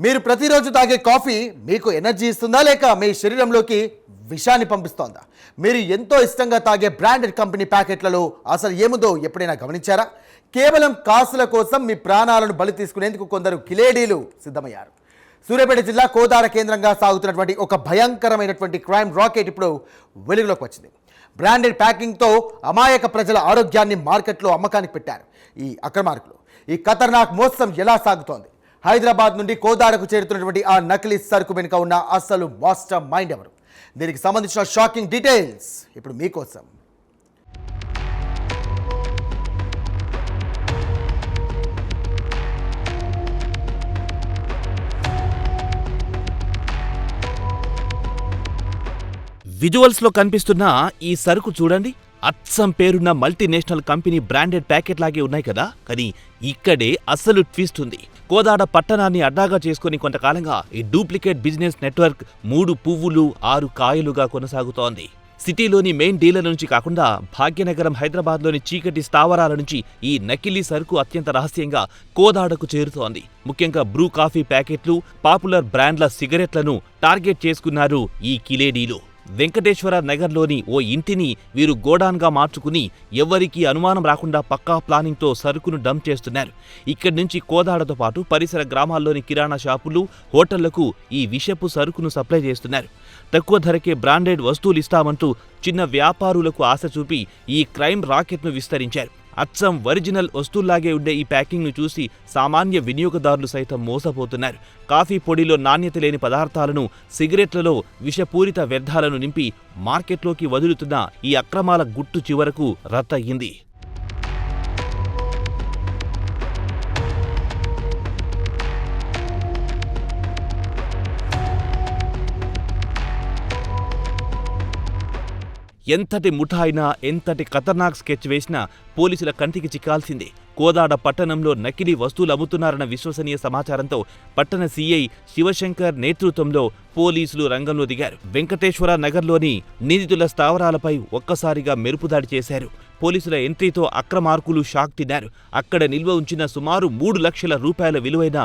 మీరు ప్రతిరోజు తాగే కాఫీ మీకు ఎనర్జీ ఇస్తుందా లేక మీ శరీరంలోకి విషాన్ని పంపిస్తోందా? మీరు ఎంతో ఇష్టంగా తాగే బ్రాండెడ్ కంపెనీ ప్యాకెట్లలో అసలు ఏముందో ఎప్పుడైనా గమనించారా? కేవలం కాసుల కోసం మీ ప్రాణాలను బలి తీసుకునేందుకు కొందరు కిలేడీలు సిద్ధమయ్యారు. సూర్యాపేట జిల్లా కోదాడ కేంద్రంగా సాగుతున్నటువంటి ఒక భయంకరమైనటువంటి క్రైమ్ రాకెట్ ఇప్పుడు వెలుగులోకి వచ్చింది. బ్రాండెడ్ ప్యాకింగ్తో అమాయక ప్రజల ఆరోగ్యాన్ని మార్కెట్లో అమ్మకానికి పెట్టారు ఈ అక్రమార్కులు. ఈ ఖతర్నాక్ మోసం ఎలా సాగుతోంది? హైదరాబాద్ నుండి కోదాడకు చేరుతున్నటువంటి ఆ నకిలీ సరుకు వెనుక ఉన్న అసలు మాస్టర్ మైండ్ ఎవరు? దీనికి సంబంధించిన షాకింగ్ డీటెయిల్స్ ఇప్పుడు మీకోసం. విజువల్స్లో కనిపిస్తున్న ఈ సరుకు చూడండి. అచ్చం పేరున్న మల్టీనేషనల్ కంపెనీ బ్రాండెడ్ ప్యాకెట్ లాగే ఉన్నాయి కదా, కానీ ఇక్కడే అసలు ట్విస్ట్ ఉంది. కోదాడ పట్టణాన్ని అడ్డాగా చేసుకుని కొంతకాలంగా ఈ డూప్లికేట్ బిజినెస్ నెట్వర్క్ 3 పువ్వులు 6 కాయలుగా కొనసాగుతోంది. సిటీలోని మెయిన్ డీలర్ నుంచి కాకుండా భాగ్యనగరం, హైదరాబాద్లోని చీకటి స్థావరాల నుంచి ఈ నకిలీ సరుకు అత్యంత రహస్యంగా కోదాడకు చేరుతోంది. ముఖ్యంగా బ్రూ కాఫీ ప్యాకెట్లు, పాపులర్ బ్రాండ్ల సిగరెట్లను టార్గెట్ చేసుకున్నారు ఈ కిలేడీలు. వెంకటేశ్వర నగర్లోని ఓ ఇంటిని వీరు గోడాన్గా మార్చుకుని ఎవ్వరికీ అనుమానం రాకుండా పక్కా ప్లానింగ్తో సరుకును డంప్ చేస్తున్నారు. ఇక్కడి నుంచి కోదాడతో పాటు పరిసర గ్రామాల్లోని కిరాణా షాపులు, హోటళ్లకు ఈ విషపు సరుకును సప్లై చేస్తున్నారు. తక్కువ ధరకే బ్రాండెడ్ వస్తువులు ఇస్తామంటూ చిన్న వ్యాపారులకు ఆశ చూపి ఈ క్రైమ్ రాకెట్ను విస్తరించారు. అచ్చం ఒరిజినల్ వస్తువుల్లాగే ఉండే ఈ ప్యాకింగ్ను చూసి సామాన్య వినియోగదారులు సైతం మోసపోతున్నారు. కాఫీ పొడిలో నాణ్యత లేని పదార్థాలను, సిగరెట్లలో విషపూరిత వ్యర్థాలను నింపి మార్కెట్లోకి వదులుతున్న ఈ అక్రమాల గుట్టు చివరకు రద్దయింది. ఎంతటి ముఠా అయినా, ఎంతటి ఖతర్నాక్ స్కెచ్ వేసినా పోలీసుల కంటికి చిక్కాల్సిందే. కోదాడ పట్టణంలో నకిలీ వస్తువులు అమ్ముతున్నారన్న విశ్వసనీయ సమాచారంతో పట్టణ సీఐ శివశంకర్ నేతృత్వంలో పోలీసులు రంగంలో దిగారు. వెంకటేశ్వర నగర్లోని నిందితుల స్థావరాలపై ఒక్కసారిగా మెరుపుదాడి చేశారు. పోలీసుల ఎంట్రీతో అక్రమార్కులు షాక్ తిన్నారు. అక్కడ నిల్వ ఉంచిన సుమారు 3 లక్షల రూపాయల విలువైన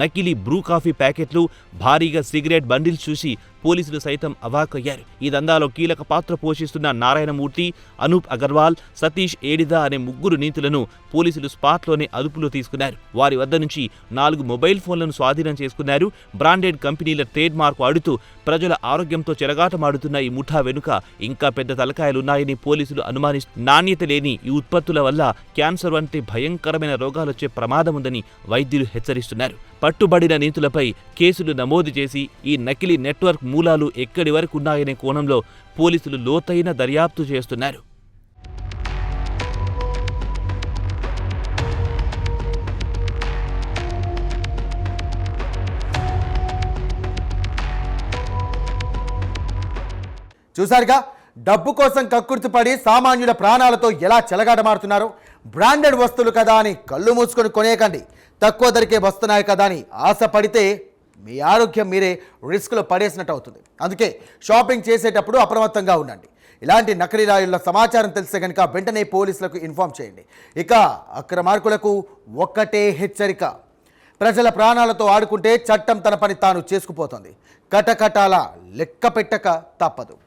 నకిలీ బ్రూ కాఫీ ప్యాకెట్లు, భారీగా సిగరెట్ బండిల్స్ చూసి పోలీసులు సైతం అవాక్కయ్యారు. ఈ దందాలో కీలక పాత్ర పోషిస్తున్న నారాయణమూర్తి, అనూప్ అగర్వాల్, సతీష్ ఏడిదా అనే 3 నిందితులను పోలీసులు స్పాట్లోనే అదుపులో తీసుకున్నారు. వారి వద్ద నుంచి 4 మొబైల్ ఫోన్లను స్వాధీనం చేసుకున్నారు. బ్రాండెడ్ కంపెనీల ట్రేడ్ మార్క్ వాడుతూ ప్రజల ఆరోగ్యంతో చెలగాటమాడుతున్న ఈ ముఠా వెనుక ఇంకా పెద్ద తలకాయలున్నాయని పోలీసులు అనుమానిస్తున్నారు. నాణ్యత లేని ఈ ఉత్పత్తుల వల్ల క్యాన్సర్ వంటి భయంకరమైన రోగాలొచ్చే ప్రమాదముందని వైద్యులు హెచ్చరిస్తున్నారు. పట్టుబడిన నిందితులపై కేసులు నమోదు చేసి ఈ నకిలీ నెట్వర్క్ మూలాలు ఎక్కడి వరకు ఉన్నాయనే కోణంలో పోలీసులు లోతైన దర్యాప్తు చేస్తున్నారు. చూసారుగా, డబ్బు కోసం కక్కుర్తిపడి సామాన్యుల ప్రాణాలతో ఎలా చెలగాటమాడుతున్నారో. బ్రాండెడ్ వస్తువులు కదా అని కళ్ళు మూసుకొని కొనేయకండి. తక్కువ ధరకే వస్తున్నాయి కదా అని ఆశపడితే మీ ఆరోగ్యం మీరే రిస్క్లో పడేసినట్టు అవుతుంది. అందుకే షాపింగ్ చేసేటప్పుడు అప్రమత్తంగా ఉండండి. ఇలాంటి నకిలీ రాయుళ్ల సమాచారం తెలిస్తే కనుక వెంటనే పోలీసులకు ఇన్ఫార్మ్ చేయండి. ఇక అక్రమార్కులకు ఒక్కటే హెచ్చరిక: ప్రజల ప్రాణాలతో ఆడుకుంటే చట్టం తన పని తాను చేసుకుపోతుంది. కటకటాల లెక్క పెట్టక తప్పదు.